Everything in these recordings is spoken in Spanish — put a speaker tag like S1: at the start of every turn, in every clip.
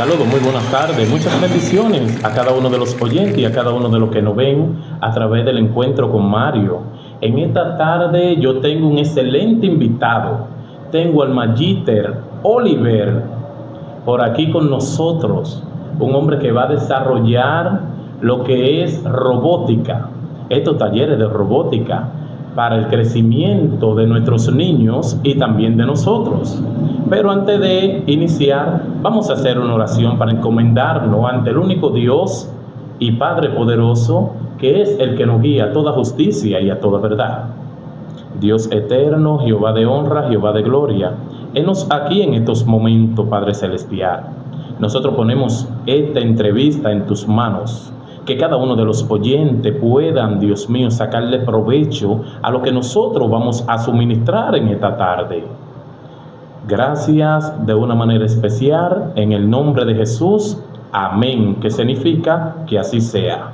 S1: Saludos, muy buenas tardes, muchas bendiciones a cada uno de los oyentes y a cada uno de los que nos ven a través del encuentro con Mario. En esta tarde yo tengo un excelente invitado. Tengo al Magíster Oliver por aquí con nosotros, un hombre que va a desarrollar lo que es robótica, estos talleres de robótica para el crecimiento de nuestros niños y también de nosotros. Pero antes de iniciar, vamos a hacer una oración para encomendarnos ante el único Dios y Padre poderoso, que es el que nos guía a toda justicia y a toda verdad. Dios eterno, Jehová de honra, Jehová de gloria, henos aquí en estos momentos, Padre celestial. Nosotros ponemos esta entrevista en tus manos. Que cada uno de los oyentes puedan, Dios mío, sacarle provecho a lo que nosotros vamos a suministrar en esta tarde. Gracias de una manera especial, en el nombre de Jesús. Amén, que significa que así sea.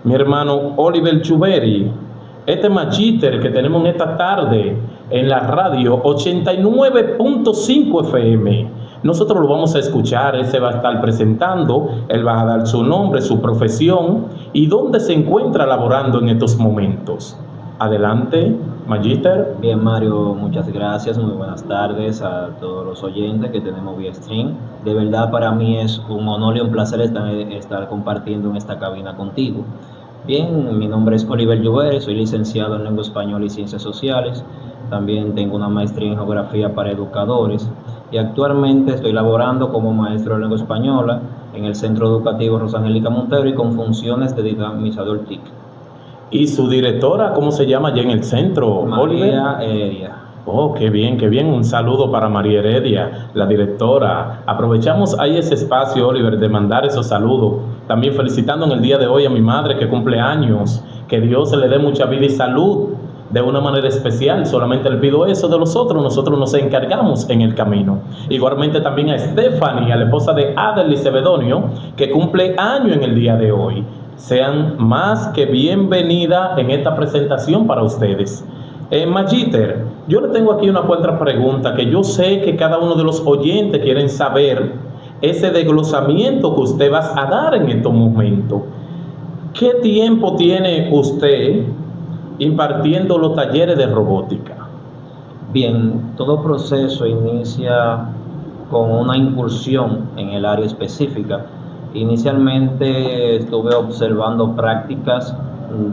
S1: Mi hermano Oliver Chuberi, este magíster que tenemos en esta tarde en la radio 89.5 FM, nosotros lo vamos a escuchar. Él se va a estar presentando, él va a dar su nombre, su profesión y dónde se encuentra laborando en estos momentos. Adelante, magíster.
S2: Bien, Mario, muchas gracias, muy buenas tardes a todos los oyentes que tenemos vía stream. De verdad, para mí es un honor y un placer estar compartiendo en esta cabina contigo. Bien, mi nombre es Oliver Chuberi, soy licenciado en Lengua Española y Ciencias Sociales. También tengo una maestría en Geografía para Educadores y actualmente estoy laborando como maestro de Lengua Española en el Centro Educativo Rosangélica Montero y con funciones de dinamizador TIC.
S1: ¿Y su directora, cómo se llama allá en el centro, Oliver?
S2: María Heredia.
S1: Oh, qué bien, qué bien. Un saludo para María Heredia, la directora. Aprovechamos ahí ese espacio, Oliver, de mandar esos saludos. También felicitando en el día de hoy a mi madre que cumple años. Que Dios le dé mucha vida y salud de una manera especial. Solamente le pido eso de los otros. Nosotros nos encargamos en el camino. Igualmente también a Stephanie, a la esposa de Adelis Cebedonio, que cumple años en el día de hoy. Sean más que bienvenida en esta presentación para ustedes. Magíster, yo le tengo aquí una otra pregunta que yo sé que cada uno de los oyentes quieren saber ese desglosamiento que usted va a dar en estos momentos. ¿Qué tiempo tiene usted impartiendo los talleres de robótica?
S2: Bien, todo proceso inicia con una incursión en el área específica. Inicialmente estuve observando prácticas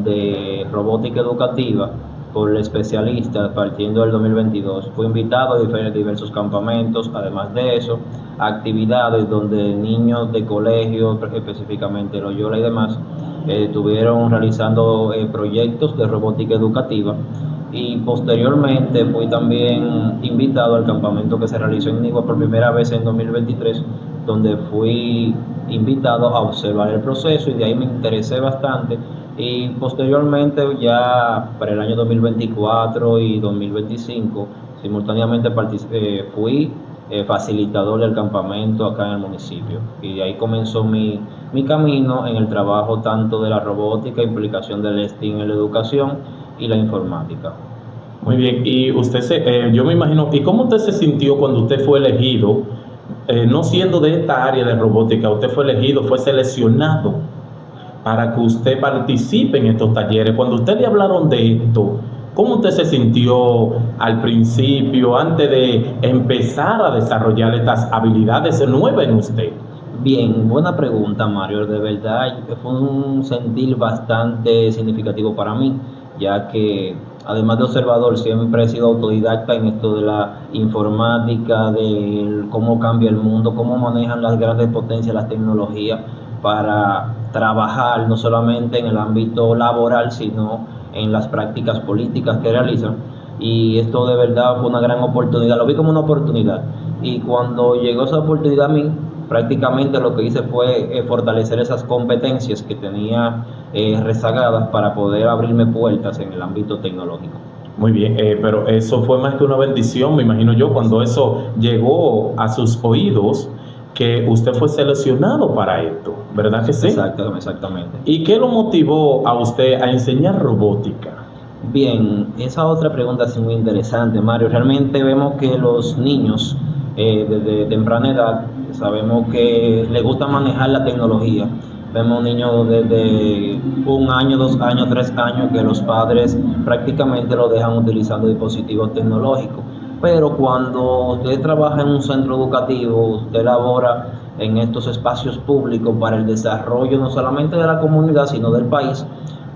S2: de robótica educativa por especialistas partiendo del 2022. Fui invitado a diversos campamentos, además de eso, actividades donde niños de colegio, específicamente Loyola y demás, estuvieron realizando proyectos de robótica educativa. Y posteriormente fui también invitado al campamento que se realizó en Nigua por primera vez en 2023, donde fui invitado a observar el proceso y de ahí me interesé bastante. Y posteriormente ya para el año 2024 y 2025 simultáneamente fui facilitador del campamento acá en el municipio, y de ahí comenzó mi camino en el trabajo tanto de la robótica, implicación del STEAM en la educación y la informática.
S1: Muy bien, y usted yo me imagino, ¿y cómo usted se sintió cuando usted fue elegido, no siendo de esta área de robótica, usted fue elegido, fue seleccionado para que usted participe en estos talleres? Cuando usted le hablaron de esto, ¿cómo usted se sintió al principio, antes de empezar a desarrollar estas habilidades nuevas en usted?
S2: Bien, buena pregunta, Mario. De verdad fue un sentir bastante significativo para mí, ya que además de observador siempre he sido autodidacta en esto de la informática, de cómo cambia el mundo, cómo manejan las grandes potencias, las tecnologías para trabajar no solamente en el ámbito laboral, sino en las prácticas políticas que realizan. Y esto de verdad fue una gran oportunidad, lo vi como una oportunidad. Y cuando llegó esa oportunidad a mí, prácticamente lo que hice fue fortalecer esas competencias que tenía rezagadas para poder abrirme puertas en el ámbito tecnológico.
S1: Muy bien, pero eso fue más que una bendición, me imagino yo, cuando eso llegó a sus oídos, que usted fue seleccionado para esto, ¿verdad que sí?
S2: Exactamente.
S1: ¿Y qué lo motivó a usted a enseñar robótica?
S2: Bien, esa otra pregunta es muy interesante, Mario. Realmente vemos que los niños desde temprana edad Sabemos que le gusta manejar la tecnología. Vemos niños desde 1 año, 2 años, 3 años que los padres prácticamente lo dejan utilizando dispositivos tecnológicos. Pero cuando usted trabaja en un centro educativo, usted labora en estos espacios públicos para el desarrollo no solamente de la comunidad, sino del país,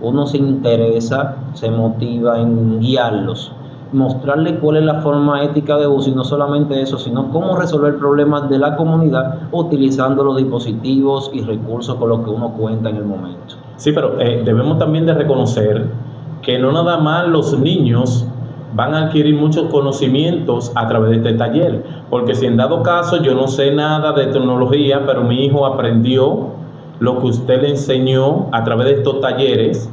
S2: uno se interesa, se motiva en guiarlos, mostrarle cuál es la forma ética de uso y no solamente eso, sino cómo resolver problemas de la comunidad utilizando los dispositivos y recursos con los que uno cuenta en el momento.
S1: Sí, pero debemos también de reconocer que no nada más los niños van a adquirir muchos conocimientos a través de este taller, porque si en dado caso yo no sé nada de tecnología, pero mi hijo aprendió lo que usted le enseñó a través de estos talleres,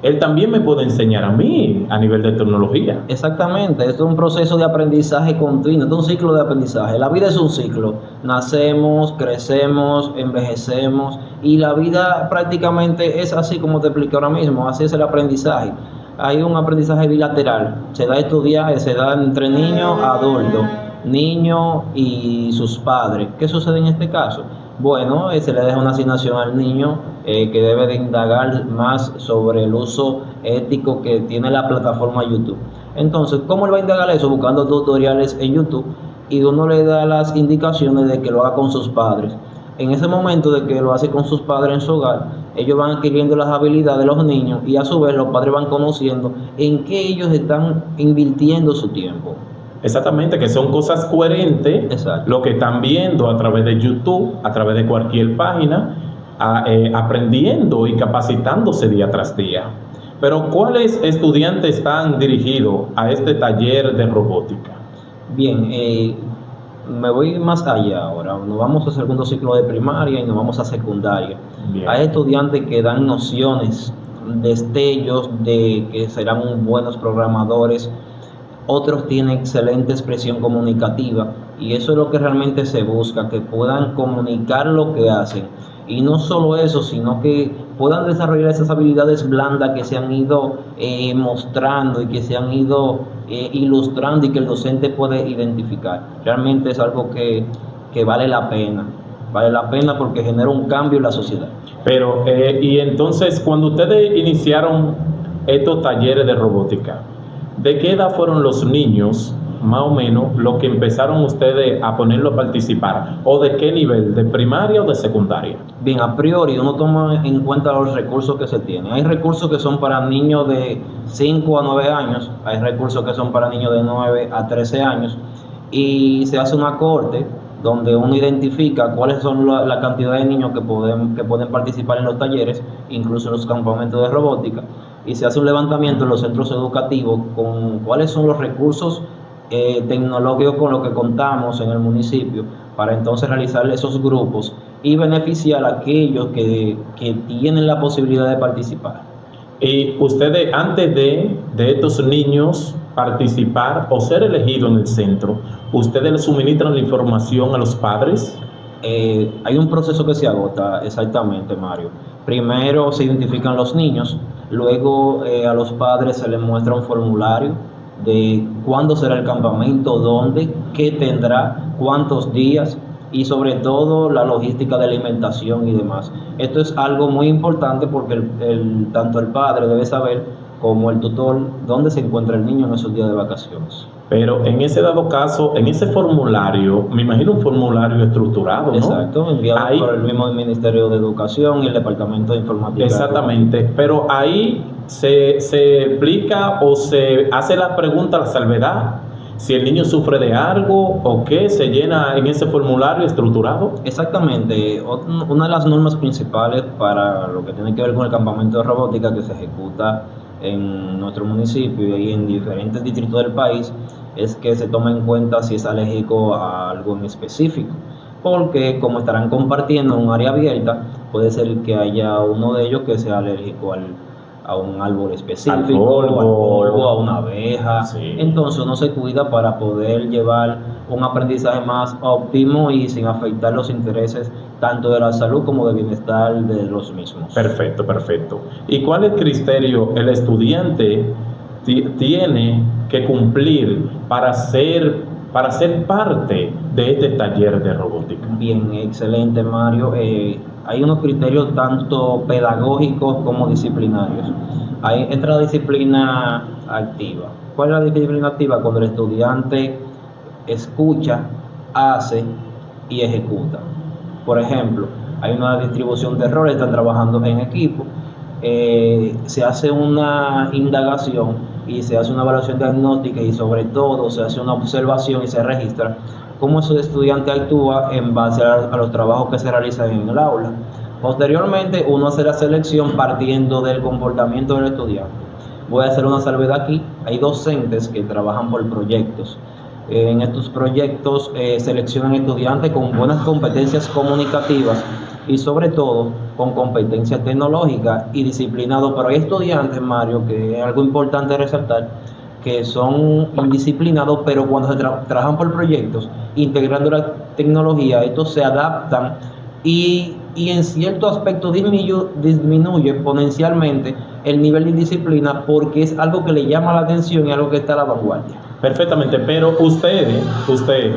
S1: él también me puede enseñar a mí a nivel de tecnología.
S2: Exactamente, esto es un proceso de aprendizaje continuo, esto es un ciclo de aprendizaje. La vida es un ciclo, nacemos, crecemos, envejecemos y la vida prácticamente es así como te expliqué ahora mismo, así es el aprendizaje. Hay un aprendizaje bilateral, se da entre niños a adultos, niño y sus padres. ¿Qué sucede en este caso? Bueno, se le deja una asignación al niño que debe de indagar más sobre el uso ético que tiene la plataforma YouTube. Entonces, ¿cómo él va a indagar eso? Buscando tutoriales en YouTube y uno le da las indicaciones de que lo haga con sus padres. En ese momento de que lo hace con sus padres en su hogar, ellos van adquiriendo las habilidades de los niños y a su vez los padres van conociendo en qué ellos están invirtiendo su tiempo.
S1: Exactamente, que son cosas coherentes.
S2: Exacto.
S1: Lo que están viendo a través de YouTube, a través de cualquier página, aprendiendo y capacitándose día tras día. Pero ¿cuáles estudiantes están dirigidos a este taller de robótica?
S2: Bien, me voy más allá ahora. Nos vamos al segundo ciclo de primaria y nos vamos a secundaria.
S1: Bien.
S2: Hay estudiantes que dan nociones, destellos de que serán buenos programadores. Otros tienen excelente expresión comunicativa y eso es lo que realmente se busca, que puedan comunicar lo que hacen. Y no solo eso, sino que puedan desarrollar esas habilidades blandas que se han ido mostrando y que se han ido ilustrando y que el docente puede identificar. Realmente es algo que vale la pena. Vale la pena porque genera un cambio en la sociedad.
S1: Pero, y entonces, cuando ustedes iniciaron estos talleres de robótica, ¿de qué edad fueron los niños, más o menos, los que empezaron ustedes a ponerlo a participar? ¿O de qué nivel? ¿De primaria o de secundaria?
S2: Bien, a priori uno toma en cuenta los recursos que se tienen. Hay recursos que son para niños de 5 a 9 años, hay recursos que son para niños de 9 a 13 años y se hace una corte donde uno identifica cuáles son la cantidad de niños que pueden participar en los talleres, incluso en los campamentos de robótica, y se hace un levantamiento en los centros educativos con cuáles son los recursos tecnológicos con los que contamos en el municipio para entonces realizar esos grupos y beneficiar a aquellos que tienen la posibilidad de participar.
S1: Y ustedes, antes de estos niños participar o ser elegidos en el centro, ¿ustedes le suministran la información a los padres?
S2: Hay un proceso que se agota, exactamente, Mario. Primero se identifican los niños, luego a los padres se les muestra un formulario de cuándo será el campamento, dónde, qué tendrá, cuántos días y sobre todo la logística de alimentación y demás. Esto es algo muy importante porque tanto el padre debe saber como el tutor dónde se encuentra el niño en esos días de vacaciones.
S1: Pero en ese dado caso, en ese formulario, me imagino un formulario estructurado, ¿no?
S2: Exacto, enviado
S1: ahí,
S2: por el mismo Ministerio de Educación y el Departamento de Informática.
S1: Exactamente, pero ahí se explica o se hace la pregunta, la salvedad, si el niño sufre de algo o qué se llena en ese formulario estructurado.
S2: Exactamente, una de las normas principales para lo que tiene que ver con el campamento de robótica que se ejecuta en nuestro municipio y en diferentes distritos del país es que se tome en cuenta si es alérgico a algo en específico, porque como estarán compartiendo un área abierta, puede ser que haya uno de ellos que sea alérgico a un árbol específico, al polvo, a una abeja.
S1: Sí.
S2: Entonces uno se cuida para poder llevar un aprendizaje más óptimo y sin afectar los intereses tanto de la salud como del bienestar de los mismos.
S1: Perfecto, perfecto. ¿Y cuál es el criterio el estudiante tiene que cumplir para ser para ser parte de este taller de robótica?
S2: Bien, excelente, Mario. Hay unos criterios tanto pedagógicos como disciplinarios. Entra la disciplina activa. ¿Cuál es la disciplina activa? Cuando el estudiante escucha, hace y ejecuta. Por ejemplo, hay una distribución de roles, están trabajando en equipo, se hace una indagación y se hace una evaluación diagnóstica y sobre todo se hace una observación y se registra cómo ese estudiante actúa en base a los trabajos que se realizan en el aula. Posteriormente, uno hace la selección partiendo del comportamiento del estudiante. Voy a hacer una salvedad aquí. Hay docentes que trabajan por proyectos. En estos proyectos seleccionan estudiantes con buenas competencias comunicativas y sobre todo con competencias tecnológicas y disciplinados. Pero hay estudiantes, Mario, que es algo importante resaltar, que son indisciplinados, pero cuando se trabajan por proyectos, integrando la tecnología, estos se adaptan y en cierto aspecto disminuye exponencialmente el nivel de indisciplina porque es algo que le llama la atención y algo que está a la vanguardia.
S1: Perfectamente, pero usted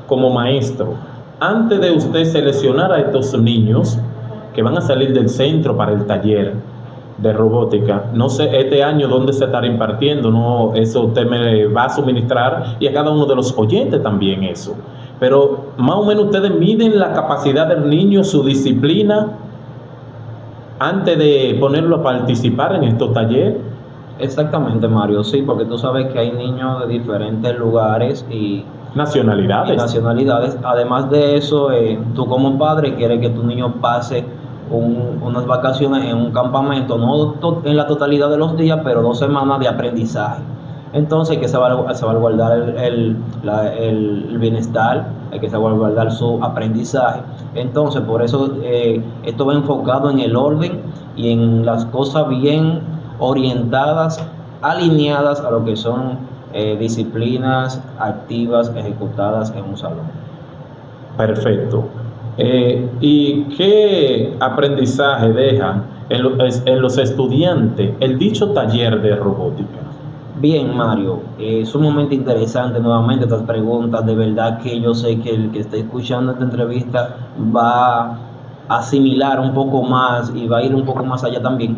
S1: como maestro, antes de usted seleccionar a estos niños que van a salir del centro para el taller de robótica, no sé este año dónde se estará impartiendo, no, eso usted me va a suministrar y a cada uno de los oyentes también eso. Pero más o menos ustedes miden la capacidad del niño, su disciplina, antes de ponerlo a participar en estos talleres.
S2: Exactamente, Mario, sí, porque tú sabes que hay niños de diferentes lugares y
S1: nacionalidades.
S2: Además de eso, tú como padre quieres que tu niño pase unas vacaciones en un campamento, no en la totalidad de los días, pero 2 semanas de aprendizaje. Entonces, que se va a guardar el bienestar, hay que guardar su aprendizaje. Entonces, por eso esto va enfocado en el orden y en las cosas bien orientadas, alineadas a lo que son disciplinas activas ejecutadas en un salón.
S1: Perfecto. ¿Y qué aprendizaje deja en los estudiantes el dicho taller de robótica?
S2: Bien, Mario, sumamente interesante nuevamente estas preguntas. De verdad que yo sé que el que está escuchando esta entrevista va a asimilar un poco más y va a ir un poco más allá también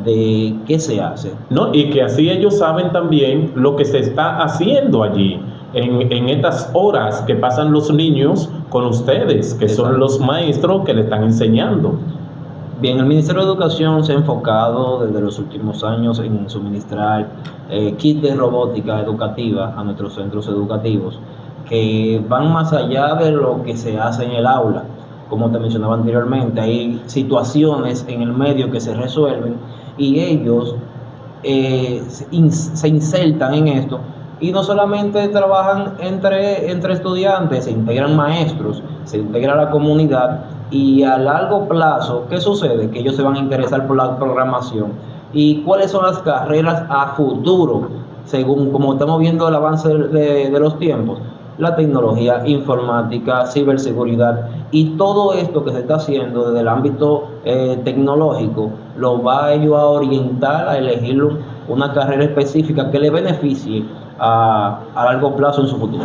S2: de qué se hace.
S1: No, y que así ellos saben también lo que se está haciendo allí, en estas horas que pasan los niños con ustedes, que son los maestros que le están enseñando.
S2: Bien, el Ministerio de Educación se ha enfocado desde los últimos años en suministrar kits de robótica educativa a nuestros centros educativos que van más allá de lo que se hace en el aula. Como te mencionaba anteriormente, hay situaciones en el medio que se resuelven y ellos se insertan en esto y no solamente trabajan entre estudiantes, se integran maestros, se integra la comunidad y a largo plazo, ¿qué sucede? Que ellos se van a interesar por la programación y cuáles son las carreras a futuro, según como estamos viendo el avance de los tiempos. La tecnología, informática, ciberseguridad y todo esto que se está haciendo desde el ámbito tecnológico lo va a ellos a orientar a elegir una carrera específica que le beneficie a largo plazo en su futuro.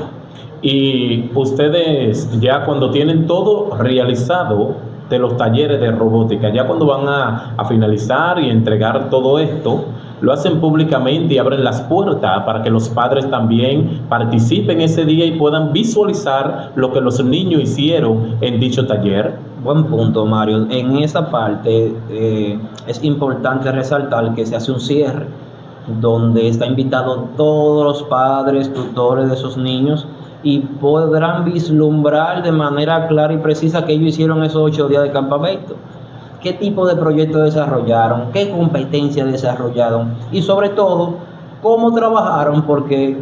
S1: Y ustedes ya cuando tienen todo realizado de los talleres de robótica, ya cuando van a finalizar y entregar todo esto, lo hacen públicamente y abren las puertas para que los padres también participen ese día y puedan visualizar lo que los niños hicieron en dicho taller.
S2: Buen punto, Mario. En esa parte es importante resaltar que se hace un cierre donde está invitado todos los padres, tutores de esos niños y podrán vislumbrar de manera clara y precisa que ellos hicieron esos 8 días de campamento. ¿Qué tipo de proyecto desarrollaron? ¿Qué competencias desarrollaron? Y sobre todo, ¿cómo trabajaron? Porque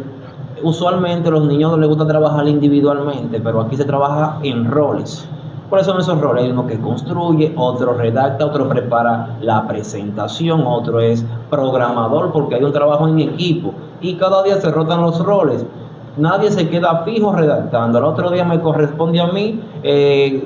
S2: usualmente a los niños les gusta trabajar individualmente, pero aquí se trabaja en roles. ¿Cuáles son esos roles? Hay uno que construye, otro redacta, otro prepara la presentación, otro es programador, porque hay un trabajo en equipo y cada día se rotan los roles. Nadie se queda fijo redactando. Al otro día me corresponde a mí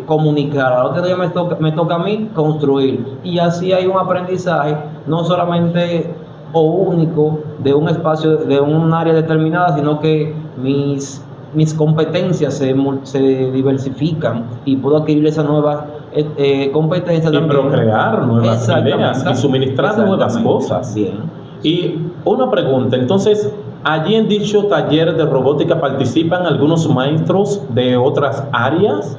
S2: comunicar. Al otro día me toca a mí construir. Y así hay un aprendizaje, no solamente o único de un espacio, de un área determinada, sino que mis mis competencias se diversifican y puedo adquirir esas nuevas competencias
S1: Y
S2: también.
S1: procrear nuevas
S2: Exactamente.
S1: ideas y suministrar nuevas cosas.
S2: Bien.
S1: Y una pregunta, entonces, allí en dicho taller de robótica participan algunos maestros de otras áreas.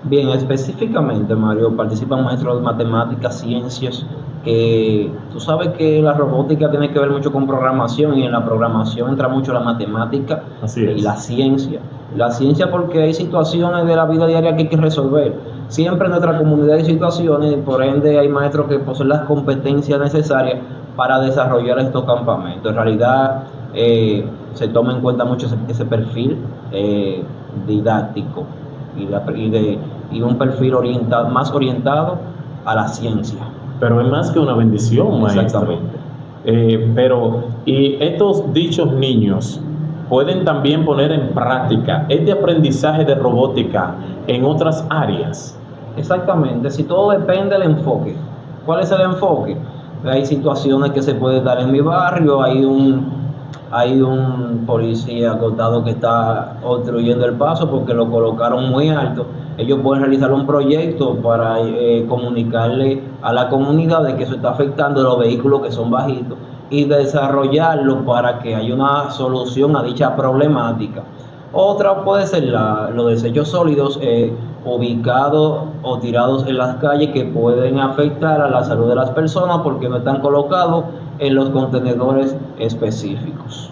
S2: Bien, específicamente, Mario, participan maestros de matemáticas, ciencias, que tú sabes que la robótica tiene que ver mucho con programación y en la programación entra mucho la matemática
S1: Así es.
S2: y la ciencia. La ciencia porque hay situaciones de la vida diaria que hay que resolver. Siempre en nuestra comunidad hay situaciones, por ende hay maestros que poseen las competencias necesarias para desarrollar estos campamentos. En realidad se toma en cuenta mucho ese perfil didáctico y un perfil más orientado a la ciencia.
S1: Pero es más que una bendición, maestro.
S2: Exactamente.
S1: Y estos dichos niños pueden también poner en práctica este aprendizaje de robótica en otras áreas.
S2: Exactamente, si todo depende del enfoque. ¿Cuál es el enfoque? Hay situaciones que se puede dar en mi barrio, hay un policía acotado que está obstruyendo el paso porque lo colocaron muy alto. Ellos pueden realizar un proyecto para comunicarle a la comunidad de que eso está afectando a los vehículos que son bajitos y desarrollarlo para que haya una solución a dicha problemática. Otra puede ser los desechos sólidos ubicados o tirados en las calles que pueden afectar a la salud de las personas porque no están colocados en los contenedores específicos.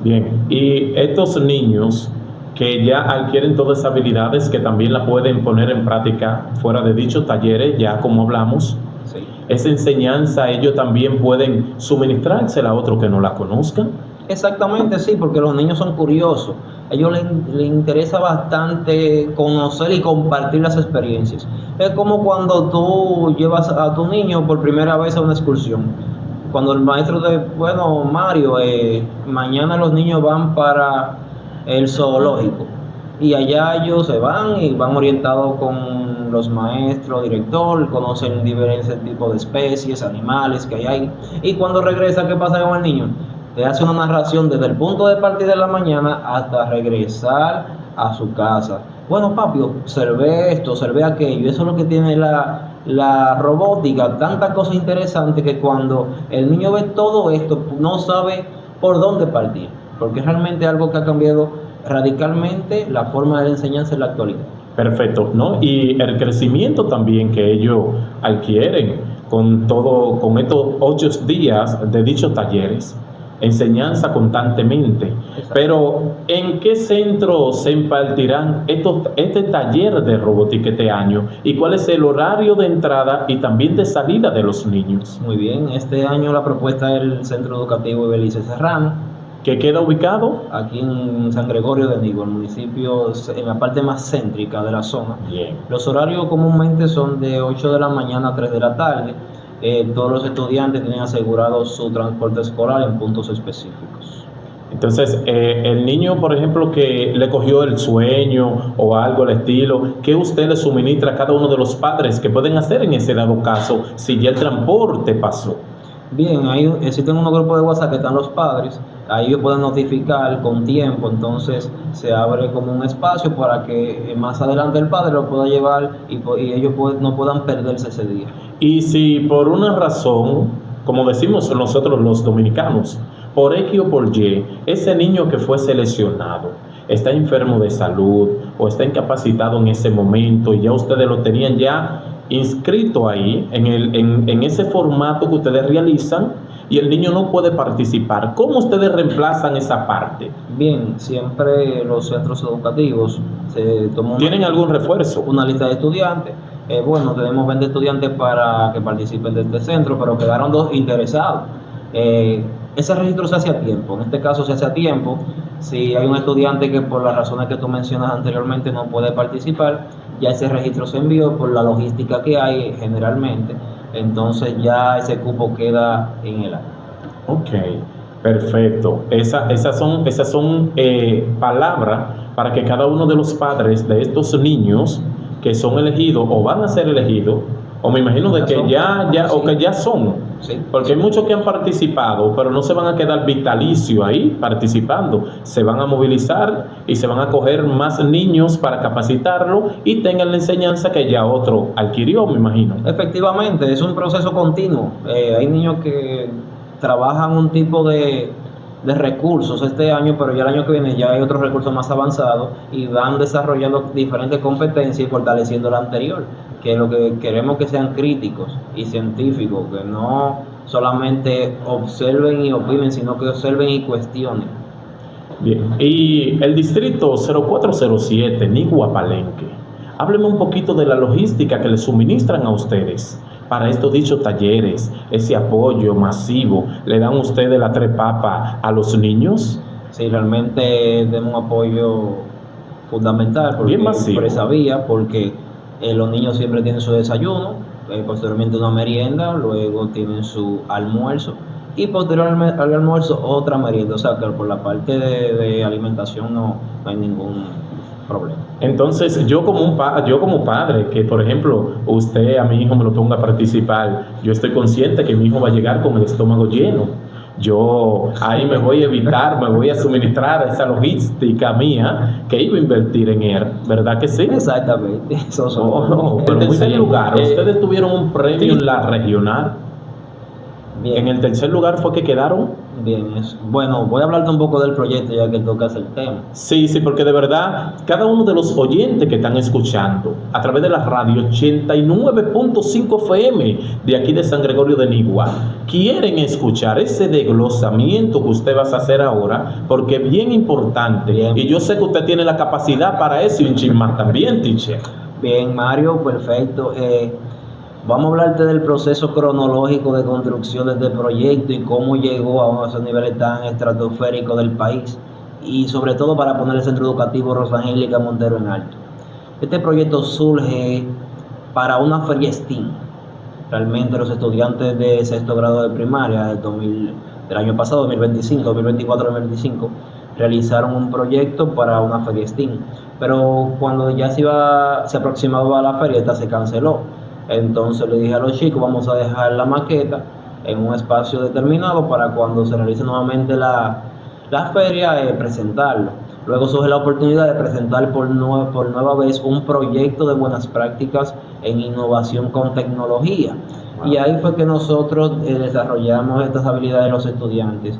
S1: Bien, y estos niños que ya adquieren todas esas habilidades que también la pueden poner en práctica fuera de dichos talleres, ya como hablamos,
S2: Sí.
S1: esa enseñanza ellos también pueden suministrársela a otros que no la conozcan.
S2: Exactamente, sí, porque los niños son curiosos. A ellos les interesa bastante conocer y compartir las experiencias. Es como cuando tú llevas a tu niño por primera vez a una excursión. Cuando el maestro bueno, Mario, mañana los niños van para el zoológico. Y allá ellos se van y van orientados con los maestros, director, conocen diferentes tipos de especies, animales que hay ahí. Y cuando regresa, ¿qué pasa con el niño? Te hace una narración desde el punto de partida de la mañana hasta regresar a su casa. Bueno, papi, observé esto, observé aquello. Eso es lo que tiene la robótica, tantas cosas interesantes que cuando el niño ve todo esto no sabe por dónde partir, porque es realmente algo que ha cambiado radicalmente la forma de la enseñanza en la actualidad.
S1: Perfecto, ¿no? Y el crecimiento también que ellos adquieren con estos 8 días de dichos talleres, enseñanza constantemente.
S2: Exacto.
S1: Pero, ¿en qué centro se impartirán este taller de robótica este año? ¿Y cuál es el horario de entrada y también de salida de los niños?
S2: Muy bien, este año la propuesta es el Centro Educativo Belice Serrano,
S1: ¿Que queda ubicado?
S2: aquí en San Gregorio de Nigo, el municipio en la parte más céntrica de la zona.
S1: Bien.
S2: Los horarios comúnmente son de 8 de la mañana a 3 de la tarde. Todos los estudiantes tienen asegurado su transporte escolar en puntos específicos.
S1: Entonces, el niño, por ejemplo, que le cogió el sueño o algo al estilo, ¿qué usted le suministra a cada uno de los padres que pueden hacer en ese dado caso si ya el transporte pasó?
S2: Bien, ahí existen unos grupos de WhatsApp que están los padres, ahí ellos pueden notificar con tiempo, entonces se abre como un espacio para que más adelante el padre lo pueda llevar y ellos no puedan perderse ese día.
S1: Y si por una razón, como decimos nosotros los dominicanos, por X o por Y, ese niño que fue seleccionado está enfermo de salud o está incapacitado en ese momento y ya ustedes lo tenían ya inscrito ahí en ese formato que ustedes realizan y el niño no puede participar, ¿cómo ustedes reemplazan esa parte?
S2: Bien, siempre los centros educativos se toman
S1: ¿Tienen algún refuerzo?
S2: una lista de estudiantes. Bueno, tenemos 20 estudiantes para que participen de este centro, pero quedaron 2 interesados. Ese registro se hace a tiempo, en este caso se hace a tiempo. Si hay un estudiante que por las razones que tú mencionas anteriormente no puede participar, ya ese registro se envió por la logística que hay generalmente, entonces ya ese cupo queda en el aire.
S1: Ok, perfecto. Esas son palabras para que cada uno de los padres de estos niños que son elegidos o van a ser elegidos O me imagino de
S2: Ya
S1: que
S2: son.
S1: o
S2: Sí.
S1: que ya son.
S2: Sí.
S1: Porque hay muchos que han participado, pero no se van a quedar vitalicios ahí participando. Se van a movilizar y se van a coger más niños para capacitarlo y tengan la enseñanza que ya otro adquirió, me imagino.
S2: Efectivamente, es un proceso continuo. Hay niños que trabajan un tipo de recursos este año, pero ya el año que viene ya hay otros recursos más avanzados y van desarrollando diferentes competencias y fortaleciendo la anterior, que lo que queremos que sean críticos y científicos, que no solamente observen y opinen, sino que observen y cuestionen.
S1: Bien, y el distrito 0407, Nigua Palenque, hábleme un poquito de la logística que le suministran a ustedes para estos dichos talleres, ese apoyo masivo. ¿Le dan ustedes la tres papas a los niños?
S2: Sí, realmente tenemos un apoyo fundamental
S1: Bien masivo.
S2: por esa vía, porque los niños siempre tienen su desayuno, posteriormente una merienda, luego tienen su almuerzo y posteriormente al almuerzo otra merienda, o sea que por la parte de alimentación no hay ningún problema.
S1: Entonces, yo como padre, que por ejemplo, usted a mi hijo me lo ponga a participar, yo estoy consciente que mi hijo va a llegar con el estómago lleno. Yo ahí me voy a evitar, me voy a suministrar esa logística mía que iba a invertir en él, ¿verdad que sí?
S2: Exactamente, eso son.
S1: Pero en tercer lugar, ustedes tuvieron un premio
S2: sí.
S1: en la regional.
S2: Bien.
S1: En el tercer lugar fue que quedaron.
S2: Bien, bueno, voy a hablarte un poco del proyecto ya que tocas el tema.
S1: Sí, porque de verdad, cada uno de los oyentes que están escuchando a través de la radio 89.5 FM de aquí de San Gregorio de Nigua, quieren escuchar ese desglosamiento que usted va a hacer ahora, porque es bien importante.
S2: Bien.
S1: Y yo sé que usted tiene la capacidad para eso y un chin más también, teacher.
S2: Bien, Mario, perfecto. Vamos a hablarte del proceso cronológico de construcción de este proyecto y cómo llegó a esos niveles tan estratosféricos del país y sobre todo para poner el centro educativo Rosangélica Montero en alto. Este proyecto surge para una feria STEAM. Realmente los estudiantes de sexto grado de primaria del año pasado, 2025, 2024, 2025, realizaron un proyecto para una feria STEAM. Pero cuando ya se aproximaba a la feria, esta se canceló. Entonces le dije a los chicos, vamos a dejar la maqueta en un espacio determinado para cuando se realice nuevamente la feria, presentarlo. Luego surge la oportunidad de presentar por nueva vez un proyecto de buenas prácticas en innovación con tecnología. Y ahí fue que nosotros desarrollamos estas habilidades de los estudiantes.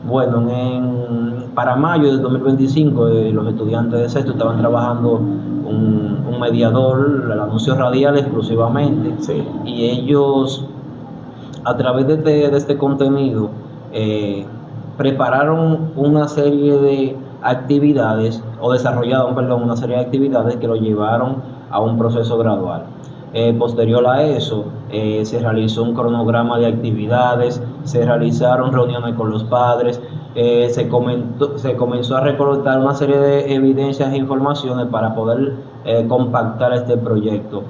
S2: Bueno, para mayo del 2025 los estudiantes de sexto estaban trabajando un mediador, el anuncio radial exclusivamente,
S1: Sí.
S2: y ellos a través de este contenido prepararon una serie de actividades, o desarrollaron, perdón, una serie de actividades que lo llevaron a un proceso gradual. Posterior a eso, se realizó un cronograma de actividades, se realizaron reuniones con los padres, se comenzó a recolectar una serie de evidencias e informaciones para poder compactar este proyecto.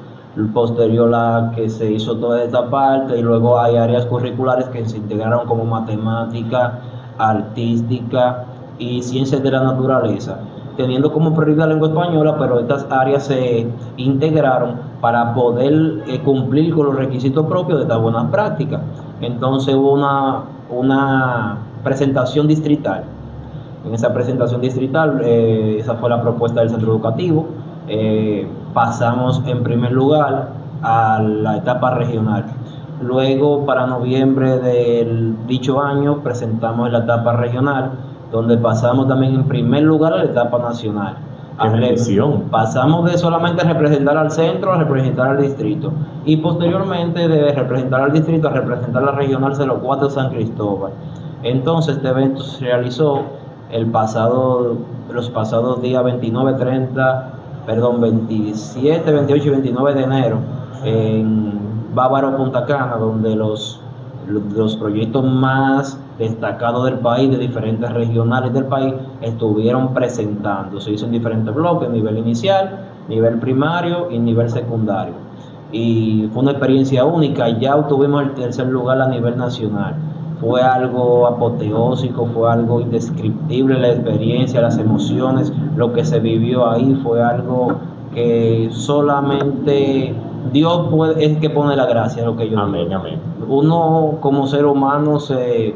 S2: Posterior a que se hizo toda esta parte, y luego hay áreas curriculares que se integraron como matemática, artística y ciencias de la naturaleza, teniendo como prioridad la lengua española, pero estas áreas se integraron para poder cumplir con los requisitos propios de estas buenas prácticas. Entonces hubo una presentación distrital. En esa presentación distrital, esa fue la propuesta del centro educativo. Pasamos en primer lugar a la etapa regional. Luego, para noviembre del dicho año, presentamos la etapa regional, donde pasamos también en primer lugar a la etapa nacional. Pasamos de solamente representar al centro a representar al distrito, y posteriormente de representar al distrito a representar la regional 04 San Cristóbal. Entonces este evento se realizó los pasados días 27, 28 y 29 de enero en Bávaro, Punta Cana, donde los proyectos más destacados del país, de diferentes regionales del país, estuvieron presentando. Se hizo en diferentes bloques, nivel inicial, nivel primario y nivel secundario. Y fue una experiencia única. Ya obtuvimos el tercer lugar a nivel nacional. Fue algo apoteósico, fue algo indescriptible, la experiencia, las emociones, lo que se vivió ahí fue algo que solamente Dios es el que pone la gracia, es lo que yo
S1: Amén,
S2: digo.
S1: amén.
S2: Uno como ser humano se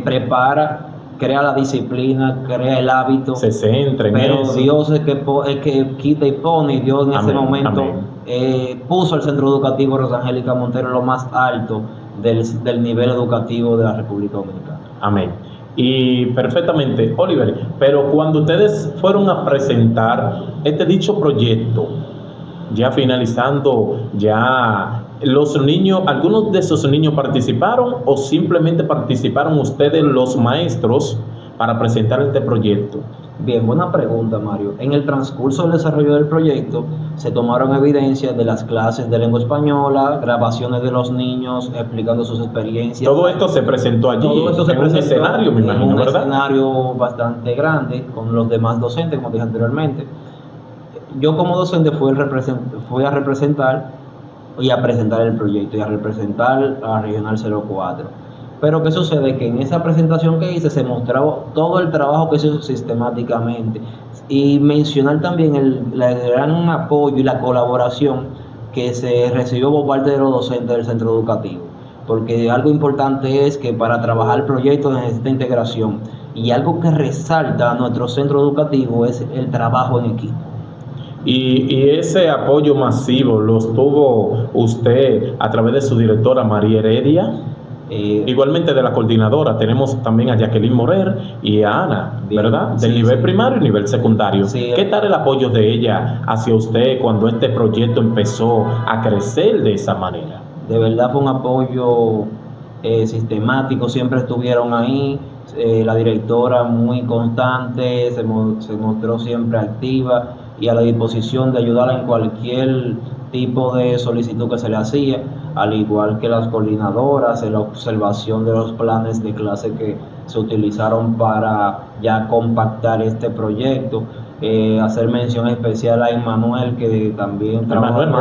S2: prepara, crea la disciplina, crea el hábito,
S1: Se centra en
S2: pero
S1: eso.
S2: Dios es el que quita y pone, y Dios en ese
S1: Amén,
S2: momento
S1: amén.
S2: puso el Centro Educativo Rosangélica Montero lo más alto del nivel educativo de la República Dominicana.
S1: Amén. Y perfectamente, Oliver, pero cuando ustedes fueron a presentar este dicho proyecto, ya finalizando, ya los niños, algunos de esos niños participaron o simplemente participaron ustedes los maestros para presentar este proyecto.
S2: Bien, buena pregunta, Mario. En el transcurso del desarrollo del proyecto se tomaron evidencias de las clases de lengua española, grabaciones de los niños explicando sus experiencias.
S1: Todo esto se presentó allí,
S2: Todo esto se
S1: en un
S2: presentó
S1: escenario, me imagino,
S2: en un
S1: ¿verdad?
S2: escenario bastante grande con los demás docentes, como dije anteriormente. Yo como docente fui a representar y a presentar el proyecto y a representar a Regional 04. Pero ¿qué sucede? Que en esa presentación que hice se mostraba todo el trabajo que se hizo sistemáticamente y mencionar también el gran apoyo y la colaboración que se recibió por parte de los docentes del centro educativo. Porque algo importante es que para trabajar el proyecto necesita integración, y algo que resalta a nuestro centro educativo es el trabajo en equipo.
S1: Y ese apoyo masivo lo tuvo usted a través de su directora María Heredia. Igualmente de la coordinadora tenemos también a Jacqueline Morer y a Ana,
S2: Bien,
S1: ¿verdad? Del
S2: sí,
S1: nivel
S2: sí.
S1: primario y nivel secundario.
S2: Sí.
S1: ¿Qué tal el apoyo de ella hacia usted cuando este proyecto empezó a crecer de esa manera?
S2: De verdad fue un apoyo sistemático, siempre estuvieron ahí. La directora muy constante, se mostró siempre activa y a la disposición de ayudarla en cualquier tipo de solicitud que se le hacía, al igual que las coordinadoras en la observación de los planes de clase que se utilizaron para ya compactar este proyecto. Hacer mención especial a Emmanuel, que también
S1: Manuel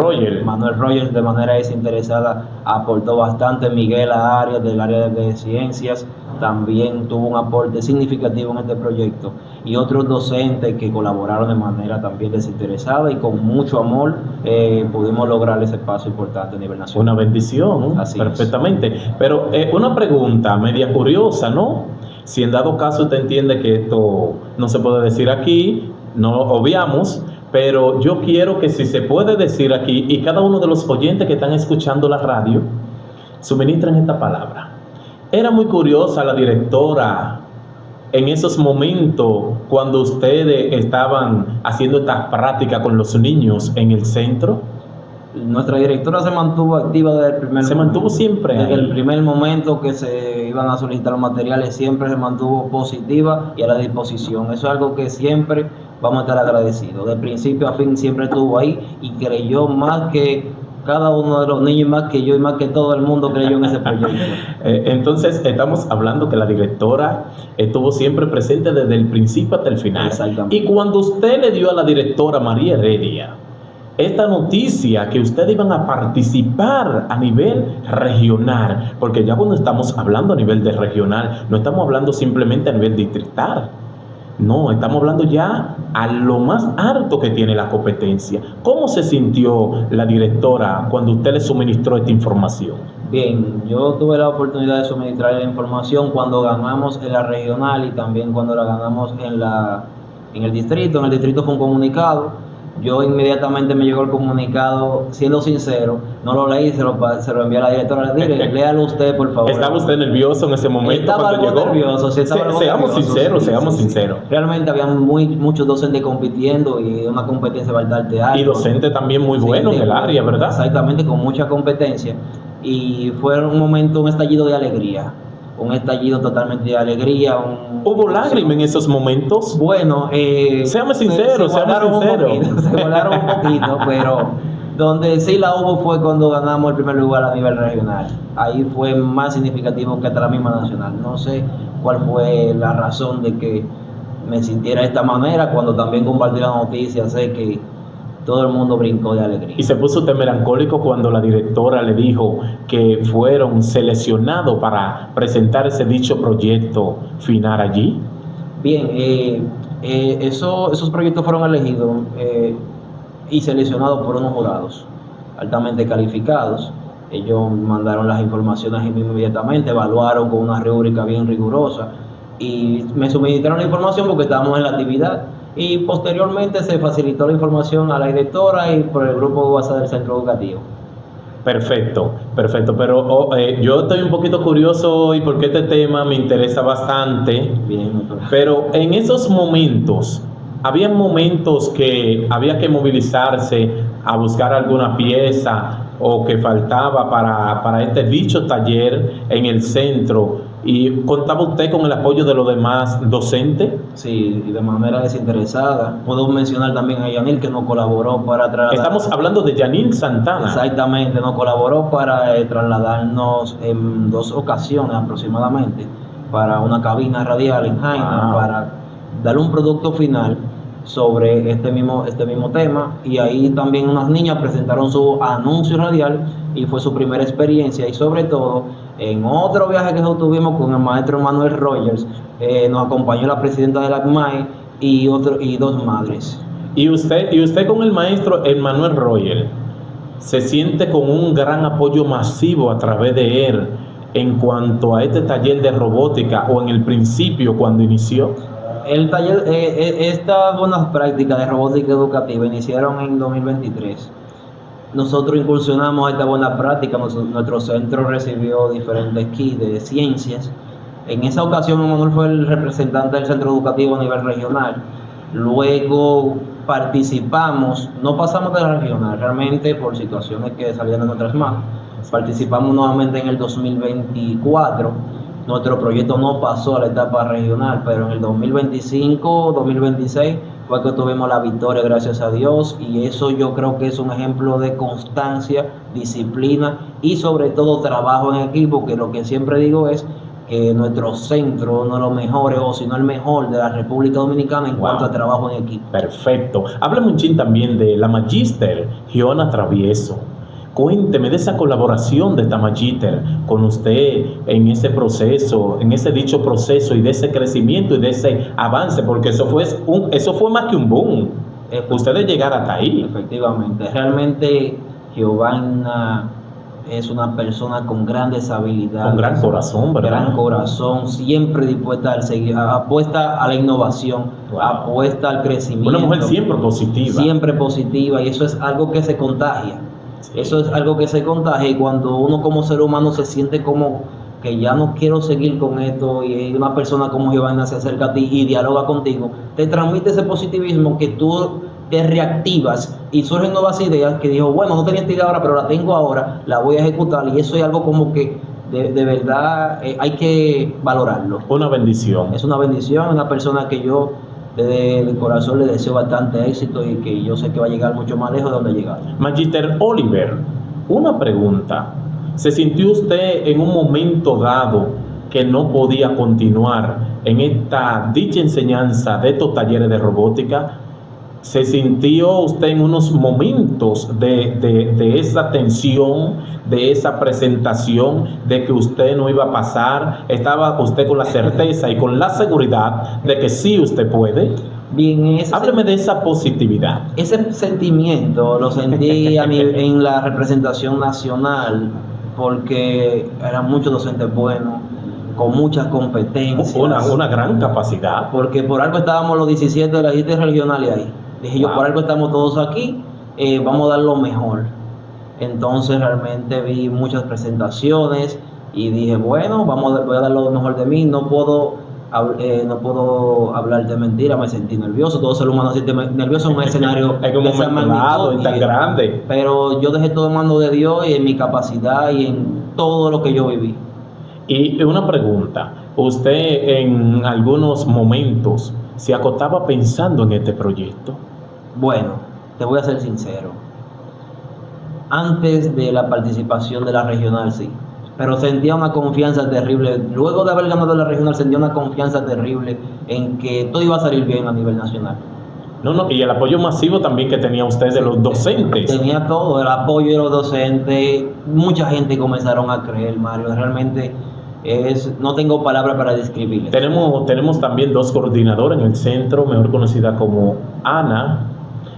S2: Rogers de manera desinteresada aportó bastante. Miguel Arias del área de ciencias también tuvo un aporte significativo en este proyecto, y otros docentes que colaboraron de manera también desinteresada y con mucho amor pudimos lograr ese paso importante a nivel nacional.
S1: Una bendición,
S2: Así
S1: perfectamente. Pero una pregunta media curiosa, ¿no? Si en dado caso usted entiende que esto no se puede decir aquí, no obviamos, pero yo quiero que si se puede decir aquí, y cada uno de los oyentes que están escuchando la radio, suministren esta palabra. Era muy curiosa la directora en esos momentos cuando ustedes estaban haciendo estas prácticas con los niños en el centro.
S2: Nuestra directora se mantuvo activa desde el primer momento.
S1: Mantuvo siempre
S2: desde
S1: ahí.
S2: el primer momento que se iban a solicitar los materiales, siempre se mantuvo positiva y a la disposición. Eso es algo que siempre vamos a estar agradecidos. De principio a fin siempre estuvo ahí y creyó más que cada uno de los niños, más que yo y más que todo el mundo creyó en ese proyecto.
S1: Entonces estamos hablando que la directora estuvo siempre presente desde el principio hasta el final.
S2: Exactamente.
S1: Y cuando usted le dio a la directora María Heredia esta noticia que ustedes iban a participar a nivel regional, porque ya cuando estamos hablando a nivel de regional, no estamos hablando simplemente a nivel distrital, no, estamos hablando ya a lo más alto que tiene la competencia. ¿Cómo se sintió la directora cuando usted le suministró esta información?
S2: Bien, yo tuve la oportunidad de suministrar la información cuando ganamos en la regional y también cuando la ganamos en el distrito. En el distrito fue un comunicado. Yo inmediatamente me llegó el comunicado, siendo sincero, no lo leí, se lo envié a la directora, le dije, léalo usted, por favor.
S1: ¿Estaba usted nervioso en ese momento?
S2: Estaba
S1: cuando
S2: algo
S1: llegó?
S2: nervioso, sí, estaba algo
S1: Seamos
S2: nervioso,
S1: sinceros,
S2: sí,
S1: seamos
S2: sí.
S1: sinceros.
S2: Realmente había muchos docentes compitiendo y una competencia bastante alta.
S1: Y docentes también muy buenos en el área, ¿verdad?
S2: Exactamente, con mucha competencia. Y fue un momento, un estallido de alegría. Un estallido totalmente de alegría.
S1: ¿Hubo lágrimas en esos momentos?
S2: Bueno,
S1: seamos sinceros,
S2: se guardaron un poquito, pero donde sí la hubo fue cuando ganamos el primer lugar a nivel regional. Ahí fue más significativo que hasta la misma nacional. No sé cuál fue la razón de que me sintiera de esta manera cuando también compartí la noticia. Sé que todo el mundo brincó de alegría.
S1: Y se puso usted melancólico cuando la directora le dijo que fueron seleccionados para presentar ese dicho proyecto final allí.
S2: Bien, esos proyectos fueron elegidos y seleccionado por unos jurados altamente calificados. Ellos mandaron las informaciones inmediatamente, evaluaron con una rúbrica bien rigurosa y me suministraron la información porque estábamos en la actividad, y posteriormente se facilitó la información a la directora y por el grupo de WhatsApp del centro educativo.
S1: Perfecto, perfecto, pero yo estoy un poquito curioso hoy porque este tema me interesa bastante.
S2: Bien, doctor.
S1: Pero en esos momentos, había momentos que había que movilizarse a buscar alguna pieza o que faltaba para este dicho taller en el centro, y contaba usted con el apoyo de los demás docentes.
S2: Sí, y de manera desinteresada. Puedo mencionar también a Yanil, que nos colaboró para trasladar.
S1: Estamos hablando de Yanil Santana.
S2: Exactamente, nos colaboró para trasladarnos en 2 ocasiones aproximadamente para una cabina radial en Jaina,
S1: Wow.
S2: para dar un producto final sobre este mismo tema, y ahí también unas niñas presentaron su anuncio radial y fue su primera experiencia, y sobre todo en otro viaje que nosotros tuvimos con el maestro Manuel Rogers, nos acompañó la presidenta de la ACMAE y 2 madres.
S1: Y usted con el maestro Emmanuel Royer se siente con un gran apoyo masivo a través de él en cuanto a este taller de robótica, o en el principio cuando inició.
S2: El taller, estas buenas prácticas de robótica educativa iniciaron en 2023. Nosotros incursionamos a esta buena práctica. Nuestro centro recibió diferentes kits de ciencias. En esa ocasión, Manuel fue el representante del centro educativo a nivel regional. Luego participamos, no pasamos de la regional realmente por situaciones que salían de nuestras manos. Participamos nuevamente en el 2024. Nuestro proyecto no pasó a la etapa regional, pero en el 2025-2026 fue que tuvimos la victoria, gracias a Dios, y eso yo creo que es un ejemplo de constancia, disciplina y sobre todo trabajo en equipo, que lo que siempre digo es que nuestro centro es uno de los mejores, o si no el mejor de la República Dominicana en cuanto a trabajo en equipo.
S1: Perfecto. Háblame un chin también de la Magíster Giona Travieso. Cuénteme de esa colaboración de esta Magíster con usted en ese proceso, en ese dicho proceso, y de ese crecimiento y de ese avance, porque eso fue más que un boom. Ustedes llegaron hasta ahí.
S2: Efectivamente, realmente Giovanna es una persona con grandes habilidades,
S1: Con gran corazón, ¿verdad?
S2: Gran corazón, siempre dispuesta al seguir, apuesta a la innovación,
S1: Wow.
S2: Apuesta al crecimiento.
S1: Una mujer siempre positiva.
S2: Siempre positiva, y eso es algo que se contagia.
S1: Sí.
S2: Eso es algo que se contagia, y cuando uno como ser humano se siente como que ya no quiero seguir con esto, y una persona como Giovanna se acerca a ti y dialoga contigo, te transmite ese positivismo que tú te reactivas y surgen nuevas ideas que dijo, bueno, no tenía esta idea ahora, pero la tengo ahora, la voy a ejecutar, y eso es algo como que de verdad hay que valorarlo.
S1: Una bendición.
S2: Es una bendición, una persona que yo desde el corazón le deseo bastante éxito, y que yo sé que va a llegar mucho más lejos de donde ha llegado.
S1: Magíster Oliver, una pregunta. ¿Se sintió usted en un momento dado que no podía continuar en esta dicha enseñanza de estos talleres de robótica? ¿Se sintió usted en unos momentos de esa tensión, de esa presentación, de que usted no iba a pasar? ¿Estaba usted con la certeza y con la seguridad de que sí usted puede?
S2: Bien,
S1: Hábleme de esa positividad.
S2: Ese sentimiento lo sentí en la representación nacional, porque eran muchos docentes buenos, con muchas competencias.
S1: Una gran capacidad.
S2: Porque por algo estábamos los 17 de las listas regionales ahí. Dije yo, por algo estamos todos aquí, vamos a dar lo mejor. Entonces realmente vi muchas presentaciones y dije, bueno, voy a dar lo mejor de mí. No puedo hablar de mentira, me sentí nervioso. Todo ser humano se siente nervioso en un escenario
S1: de esa magnitud y tan grande.
S2: Pero yo dejé todo en manos de Dios, y en mi capacidad y en todo lo que yo viví.
S1: Y una pregunta, ¿usted en algunos momentos se acostaba pensando en este proyecto?
S2: Bueno, te voy a ser sincero. Antes de la participación de la regional, sí. Pero sentía una confianza terrible. Luego de haber ganado la regional, sentía una confianza terrible en que todo iba a salir bien a nivel nacional.
S1: No, y el apoyo masivo también que tenía usted de los docentes.
S2: Tenía todo, el apoyo de los docentes. Mucha gente comenzaron a creer, Mario. Realmente no tengo palabras para describirle.
S1: Tenemos también 2 coordinadoras en el centro, mejor conocida como Ana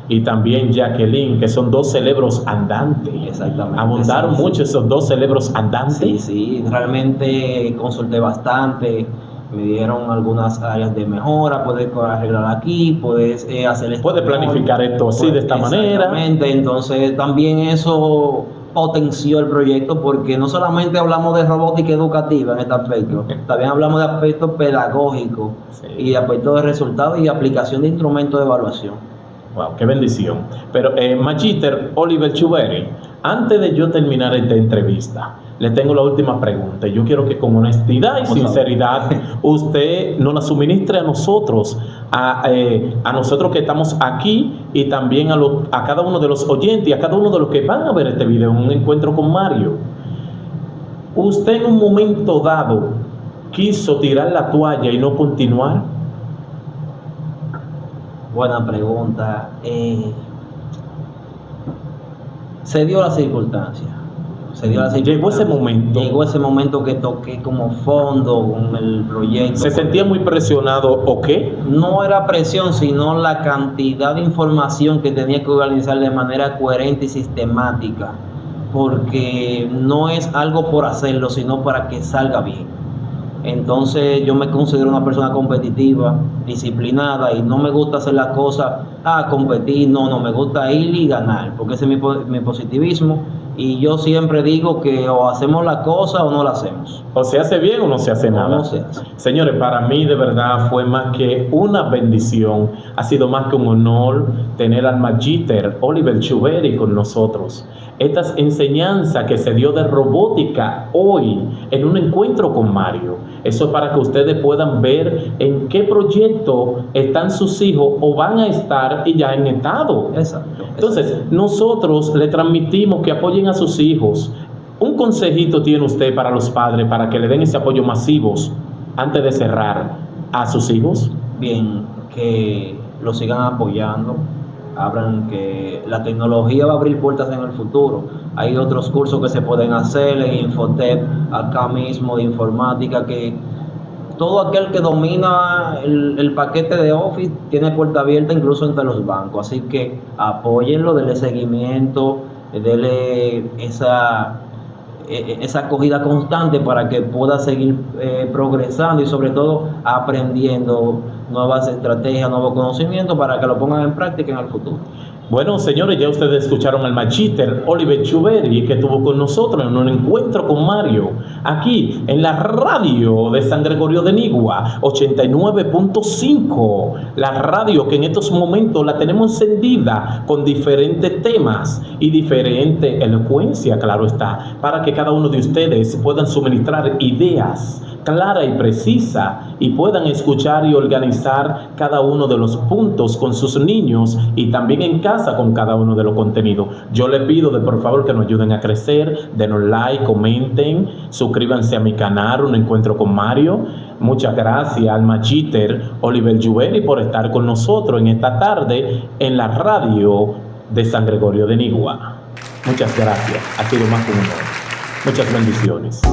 S1: y también Jacqueline, que son dos cerebros andantes.
S2: Exactamente.
S1: Abundaron
S2: Sí,
S1: mucho esos dos cerebros andantes.
S2: sí, sí, realmente consulté bastante, me dieron algunas áreas de mejora, puedes arreglar aquí, puedes hacer esto
S1: Puede
S2: mejor,
S1: planificar esto así, de esta manera.
S2: Exactamente, entonces también eso potenció el proyecto porque no solamente hablamos de robótica educativa en este aspecto, también hablamos de aspectos pedagógicos
S1: Sí.
S2: y de aspectos de resultados y aplicación de instrumentos de evaluación.
S1: Wow, qué bendición. Pero, Magíster Oliver Chuberi, antes de yo terminar esta entrevista, le tengo la última pregunta. Yo quiero que con honestidad y sinceridad usted nos la suministre a nosotros, a nosotros que estamos aquí y también a cada uno de los oyentes y a cada uno de los que van a ver este video en un encuentro con Mario. ¿Usted en un momento dado quiso tirar la toalla y no continuar?
S2: Buena pregunta. Se dio la circunstancia.
S1: Llegó ese momento.
S2: Llegó ese momento que toqué como fondo con el proyecto.
S1: ¿Se sentía muy presionado o qué?
S2: No era presión, sino la cantidad de información que tenía que organizar de manera coherente y sistemática. Porque no es algo por hacerlo, sino para que salga bien. Entonces yo me considero una persona competitiva, disciplinada, y no me gusta hacer las cosas competir, no, me gusta ir y ganar, porque ese es mi positivismo, y yo siempre digo que o hacemos la cosa o no la hacemos.
S1: O se hace bien o no se hace nada.
S2: No se hace.
S1: Señores, para mí de verdad fue más que una bendición, ha sido más que un honor tener al Magíster Oliver Chuberi con nosotros. Estas enseñanzas que se dio de robótica hoy en un encuentro con Mario, eso es para que ustedes puedan ver en qué proyecto están sus hijos o van a estar y ya han estado.
S2: Exacto.
S1: Entonces, nosotros le transmitimos que apoyen a sus hijos. Un consejito tiene usted para los padres para que le den ese apoyo masivos antes de cerrar a sus hijos.
S2: Bien, que lo sigan apoyando. Hablan que la tecnología va a abrir puertas en el futuro. Hay otros cursos que se pueden hacer en Infotep, acá mismo de informática, que todo aquel que domina el paquete de Office tiene puerta abierta incluso entre los bancos. Así que apóyenlo, denle seguimiento, denle esa acogida constante para que pueda seguir progresando y sobre todo aprendiendo nuevas estrategias, nuevos conocimientos para que lo pongan en práctica en el futuro.
S1: Bueno, señores, ya ustedes escucharon al Magíster Oliver Chuberi, que estuvo con nosotros en un encuentro con Mario, aquí en la radio de San Gregorio de Nigua, 89.5, la radio que en estos momentos la tenemos encendida con diferentes temas y diferente elocuencia, claro está, para que cada uno de ustedes puedan suministrar ideas clara y precisa y puedan escuchar y organizar cada uno de los puntos con sus niños y también en casa con cada uno de los contenidos. Yo le pido de por favor que nos ayuden a crecer, denos like, comenten, suscríbanse a mi canal Un Encuentro con Mario. Muchas gracias al Magíster Oliver Chuberi por estar con nosotros en esta tarde en la radio de San Gregorio de Nigua. Muchas gracias, ha sido más que un honor. Muchas bendiciones.